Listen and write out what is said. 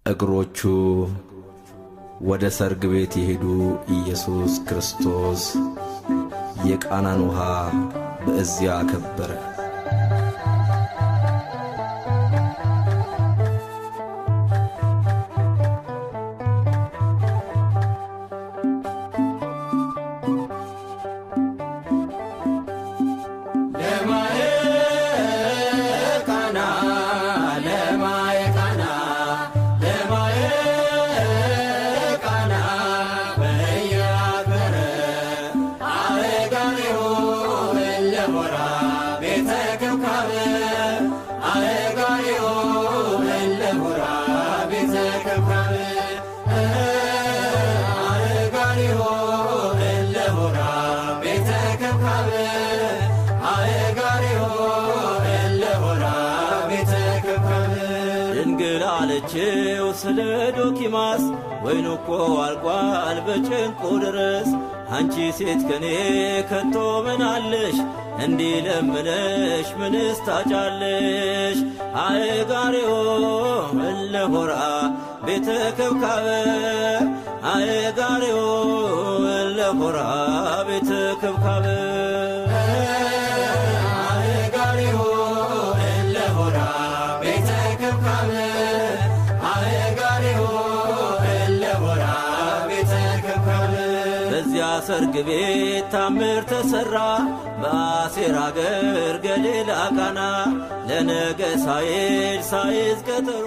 እግሮቹ ወደ ሰርግ ቤት የሄዱ ኢየሱስ ክርስቶስ የቃናን ውሃ በእዚያ ከበረ። ድንግል አለችው ስለ ዶኪማስ ወይኑ እኮ አልቋል በጭንቁ ድረስ። አንቺ ሴት ከኔ ከቶ ምን አለሽ? እንዲህ ለምነሽ ምንስ ታጫለሽ? አእጋሪዮ እለ ሆራ ቤተ ከብካበ አእጋሪዮ እለ ሆራ ቤተ ከብካበ በዚያ ሰርግ ቤት ታምር ተሰራ በአሴር አገር ገሊላ ቃና ለነገ ሳይል ሳይዝ ቀጠሮ